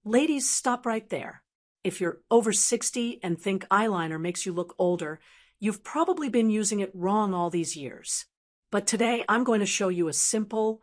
Ladies, stop right there. If you're over 60 and think eyeliner makes you look older, you've probably been using it wrong all these years. But today I'm going to show you a simple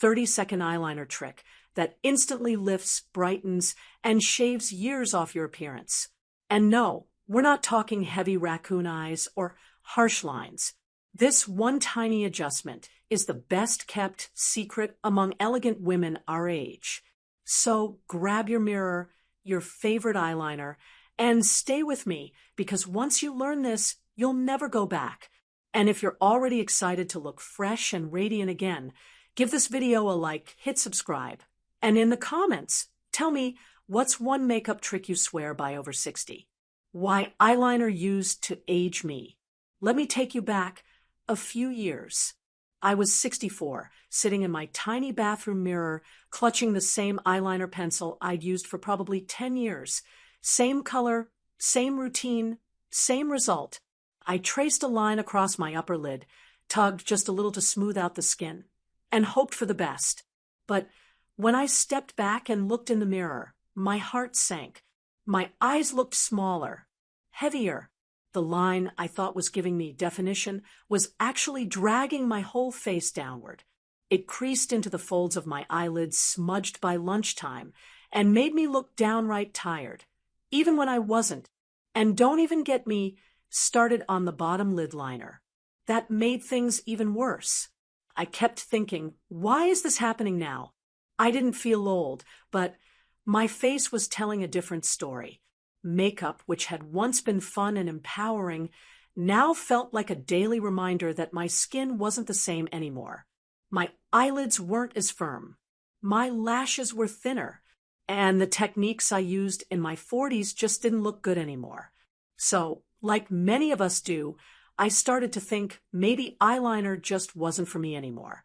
30-second eyeliner trick that instantly lifts, brightens, and shaves years off your appearance. And no, we're not talking heavy raccoon eyes or harsh lines. This one tiny adjustment is the best-kept secret among elegant women our age. So grab your mirror, your favorite eyeliner, and stay with me, because once you learn this, you'll never go back. And if you're already excited to look fresh and radiant again, give this video a like, hit subscribe, and in the comments, tell me what's one makeup trick you swear by over 60. Why eyeliner used to age me. Let me take you back a few years. I was 64, sitting in my tiny bathroom mirror, clutching the same eyeliner pencil I'd used for probably 10 years. Same color, same routine, same result. I traced a line across my upper lid, tugged just a little to smooth out the skin, and hoped for the best. But when I stepped back and looked in the mirror, my heart sank. My eyes looked smaller, heavier. The line I thought was giving me definition was actually dragging my whole face downward. It creased into the folds of my eyelids, smudged by lunchtime, and made me look downright tired, even when I wasn't. And don't even get me started on the bottom lid liner. That made things even worse. I kept thinking, why is this happening now? I didn't feel old, but my face was telling a different story. Makeup, which had once been fun and empowering, now felt like a daily reminder that my skin wasn't the same anymore. My eyelids weren't as firm. My lashes were thinner, and the techniques I used in my 40s just didn't look good anymore. So, like many of us do, I started to think maybe eyeliner just wasn't for me anymore.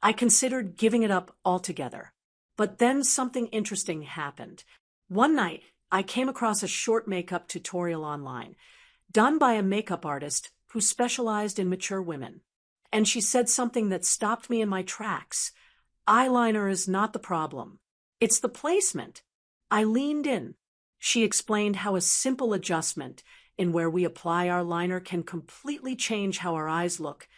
I considered giving it up altogether. But then something interesting happened. One night, I came across a short makeup tutorial online, done by a makeup artist who specialized in mature women. And she said something that stopped me in my tracks. Eyeliner is not the problem. It's the placement. I leaned in. She explained how a simple adjustment in where we apply our liner can completely change how our eyes look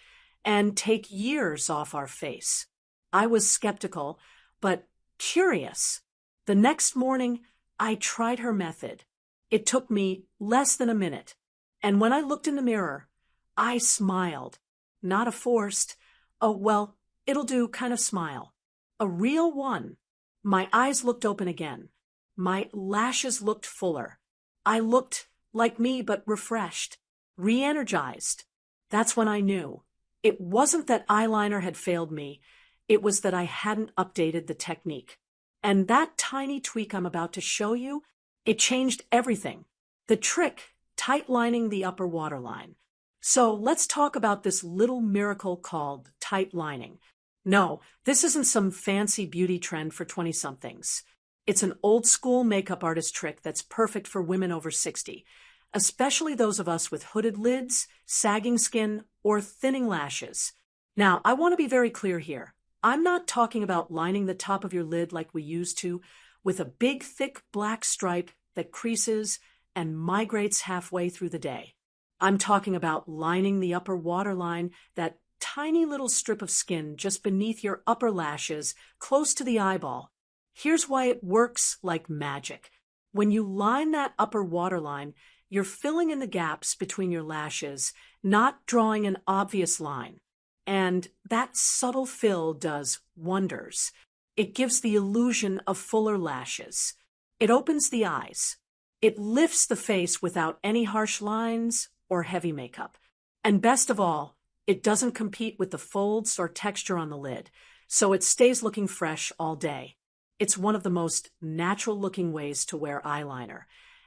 and take years off our face. I was skeptical, but curious. The next morning, I tried her method. It took me less than a minute. And when I looked in the mirror, I smiled. Not a forced, oh, well, it'll do kind of smile. A real one. My eyes looked open again. My lashes looked fuller. I looked like me, but refreshed, re-energized. That's when I knew. It wasn't that eyeliner had failed me. It was that I hadn't updated the technique. And that tiny tweak I'm about to show you, it changed everything. The trick, tight lining the upper waterline. So let's talk about this little miracle called tight lining. No, this isn't some fancy beauty trend for 20-somethings. It's an old-school makeup artist trick that's perfect for women over 60, especially those of us with hooded lids, sagging skin, or thinning lashes. Now, I want to be very clear here. I'm not talking about lining the top of your lid like we used to, with a big, thick black stripe that creases and migrates halfway through the day. I'm talking about lining the upper waterline, that tiny little strip of skin just beneath your upper lashes, close to the eyeball. Here's why it works like magic. When you line that upper waterline, you're filling in the gaps between your lashes, not drawing an obvious line. And that subtle fill does wonders. It gives the illusion of fuller lashes. It opens the eyes. It lifts the face without any harsh lines or heavy makeup. And best of all, it doesn't compete with the folds or texture on the lid, so it stays looking fresh all day. It's one of the most natural-looking ways to wear eyeliner.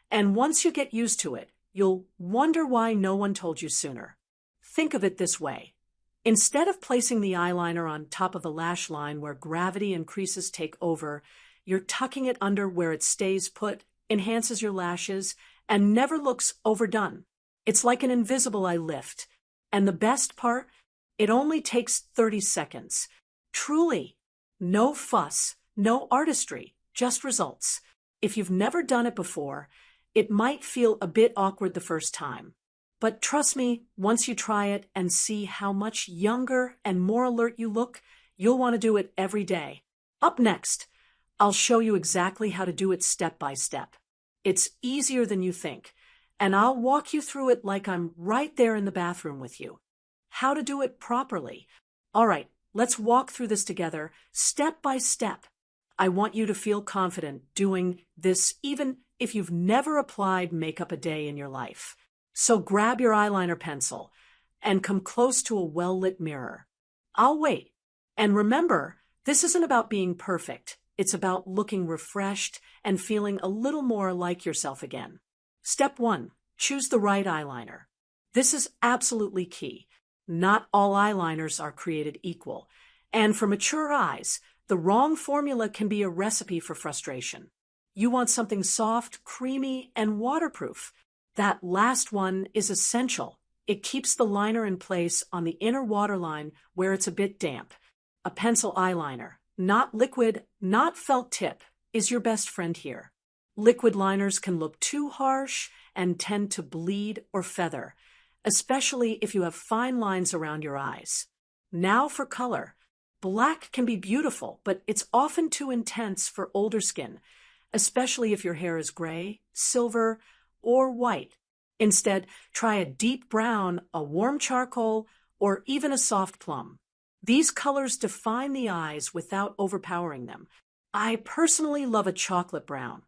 And once you get used to it, you'll wonder why no one told you sooner. Think of it this way. Instead of placing the eyeliner on top of the lash line where gravity and creases take over, you're tucking it under where it stays put, enhances your lashes, and never looks overdone. It's like an invisible eye lift. And the best part? It only takes 30 seconds. Truly, no fuss, no artistry, just results. If you've never done it before, it might feel a bit awkward the first time. But trust me, once you try it and see how much younger and more alert you look, you'll want to do it every day. Up next, I'll show you exactly how to do it step by step. It's easier than you think, and I'll walk you through it like I'm right there in the bathroom with you. How to do it properly. All right, let's walk through this together, step by step. I want you to feel confident doing this even if you've never applied makeup a day in your life. So grab your eyeliner pencil and come close to a well-lit mirror. I'll wait. And remember, this isn't about being perfect. It's about looking refreshed and feeling a little more like yourself again. Step 1. Choose the right eyeliner. This is absolutely key. Not all eyeliners are created equal. And for mature eyes, the wrong formula can be a recipe for frustration. You want something soft, creamy, and waterproof. That last one is essential. It keeps the liner in place on the inner waterline where it's a bit damp. A pencil eyeliner, not liquid, not felt tip, is your best friend here. Liquid liners can look too harsh and tend to bleed or feather, especially if you have fine lines around your eyes. Now for color. Black can be beautiful, but it's often too intense for older skin, especially if your hair is gray, silver, or white. Instead, try a deep brown, a warm charcoal, or even a soft plum. These colors define the eyes without overpowering them. I personally love a chocolate brown.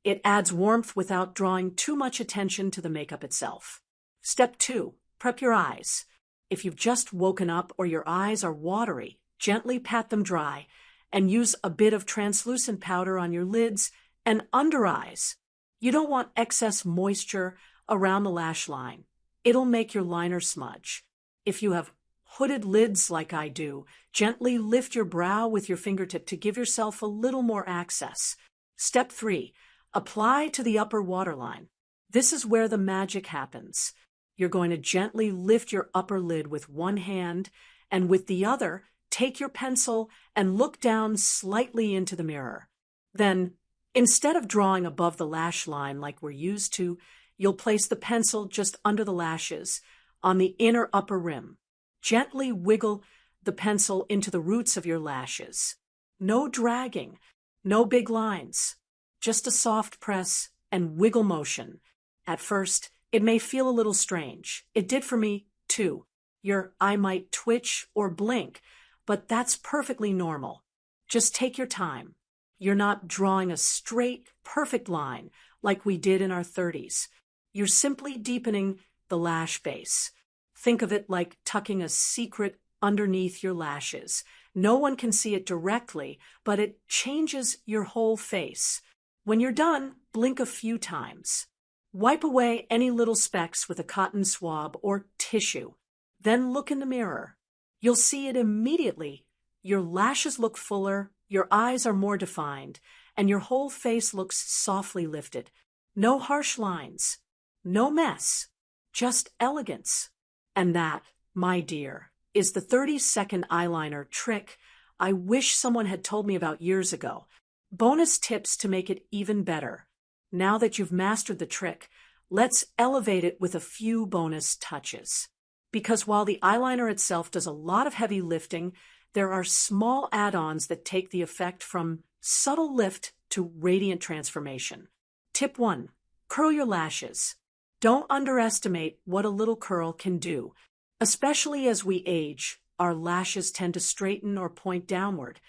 It adds warmth without drawing too much attention to the makeup itself. Step 2. Prep your eyes. If you've just woken up or your eyes are watery, gently pat them dry and use a bit of translucent powder on your lids and under eyes. You don't want excess moisture around the lash line. It'll make your liner smudge. If you have hooded lids like I do, gently lift your brow with your fingertip to give yourself a little more access. Step 3. Apply to the upper waterline. This is where the magic happens. You're going to gently lift your upper lid with one hand, and with the other, take your pencil and look down slightly into the mirror. Then, instead of drawing above the lash line like we're used to, you'll place the pencil just under the lashes, on the inner upper rim. Gently wiggle the pencil into the roots of your lashes. No dragging, no big lines. Just a soft press and wiggle motion. At first, it may feel a little strange. It did for me, too. Your eye might twitch or blink, but that's perfectly normal. Just take your time. You're not drawing a straight, perfect line like we did in our 30s. You're simply deepening the lash base. Think of it like tucking a secret underneath your lashes. No one can see it directly, but it changes your whole face. When you're done, blink a few times. Wipe away any little specks with a cotton swab or tissue. Then look in the mirror. You'll see it immediately. Your lashes look fuller, your eyes are more defined, and your whole face looks softly lifted. No harsh lines. No mess. Just elegance. And that, my dear, is the 30-second eyeliner trick I wish someone had told me about years ago. Bonus tips to make it even better. Now that you've mastered the trick, let's elevate it with a few bonus touches. Because while the eyeliner itself does a lot of heavy lifting, there are small add-ons that take the effect from subtle lift to radiant transformation. Tip 1. Curl your lashes. Don't underestimate what a little curl can do. Especially as we age, our lashes tend to straighten or point downward,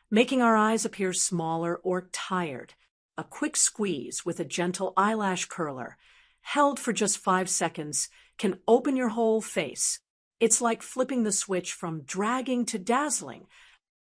making our eyes appear smaller or tired. A quick squeeze with a gentle eyelash curler, held for just 5 seconds, can open your whole face. It's like flipping the switch from dragging to dazzling.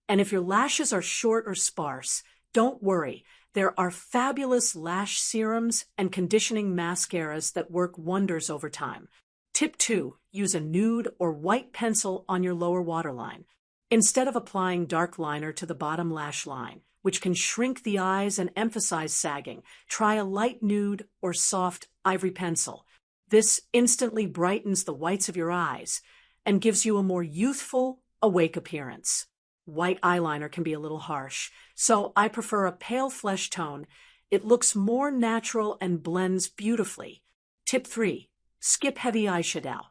And if your lashes are short or sparse, don't worry. There are fabulous lash serums and conditioning mascaras that work wonders over time. Tip 2. Use a nude or white pencil on your lower waterline. Instead of applying dark liner to the bottom lash line, which can shrink the eyes and emphasize sagging, try a light nude or soft ivory pencil. This instantly brightens the whites of your eyes and gives you a more youthful, awake appearance. White eyeliner can be a little harsh, so I prefer a pale flesh tone It looks more natural and blends beautifully. Tip 3. Skip heavy eyeshadow.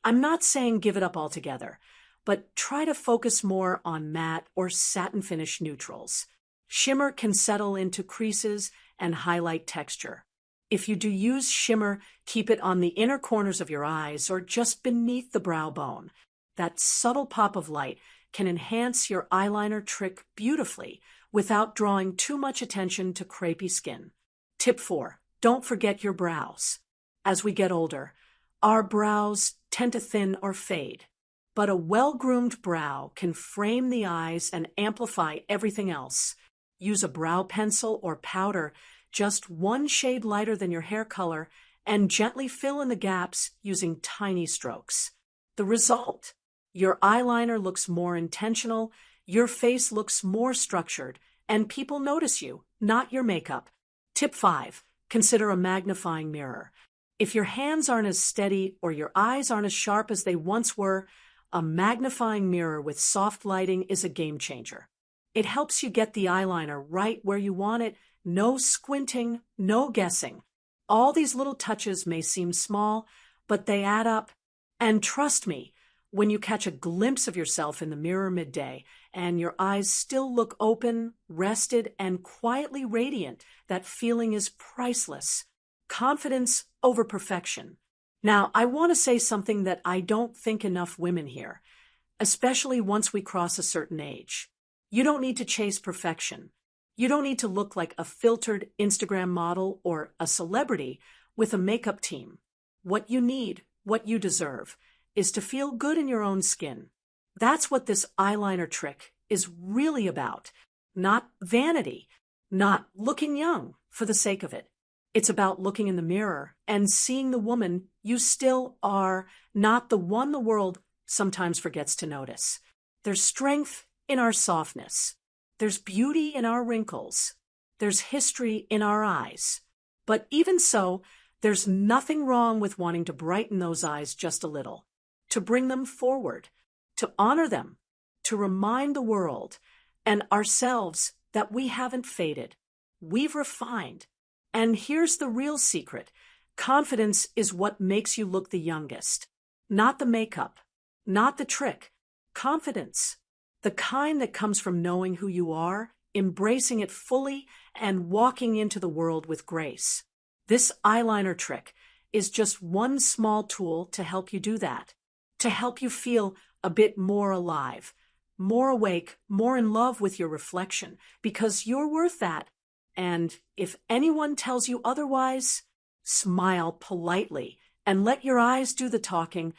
I'm not saying give it up altogether, but try to focus more on matte or satin finish neutrals. Shimmer can settle into creases and highlight texture. If you do use shimmer, keep it on the inner corners of your eyes or just beneath the brow bone. That subtle pop of light can enhance your eyeliner trick beautifully without drawing too much attention to crepey skin. Tip 4. Don't forget your brows. As we get older, our brows tend to thin or fade, but a well-groomed brow can frame the eyes and amplify everything else. Use a brow pencil or powder just one shade lighter than your hair color and gently fill in the gaps using tiny strokes. The result: your eyeliner looks more intentional, your face looks more structured, and people notice you, not your makeup. Tip 5. Consider a magnifying mirror. If your hands aren't as steady or your eyes aren't as sharp as they once were, a magnifying mirror with soft lighting is a game changer. It helps you get the eyeliner right where you want it. No squinting, no guessing. All these little touches may seem small, but they add up. And trust me, when you catch a glimpse of yourself in the mirror midday and your eyes still look open, rested, and quietly radiant, that feeling is priceless. Confidence over perfection. Now, I want to say something that I don't think enough women hear, especially once we cross a certain age. You don't need to chase perfection. You don't need to look like a filtered Instagram model or a celebrity with a makeup team. What you need, what you deserve, is to feel good in your own skin. That's what this eyeliner trick is really about. Not vanity, not looking young for the sake of it. It's about looking in the mirror and seeing the woman you still are, not the one the world sometimes forgets to notice. There's strength in our softness. There's beauty in our wrinkles. There's history in our eyes. But even so, there's nothing wrong with wanting to brighten those eyes just a little, to bring them forward, to honor them, to remind the world and ourselves that we haven't faded. We've refined. And here's the real secret. Confidence is what makes you look the youngest. Not the makeup, not the trick. Confidence. The kind that comes from knowing who you are, embracing it fully, and walking into the world with grace. This eyeliner trick is just one small tool to help you do that, to help you feel a bit more alive, more awake, more in love with your reflection, because you're worth that. And if anyone tells you otherwise, smile politely and let your eyes do the talking.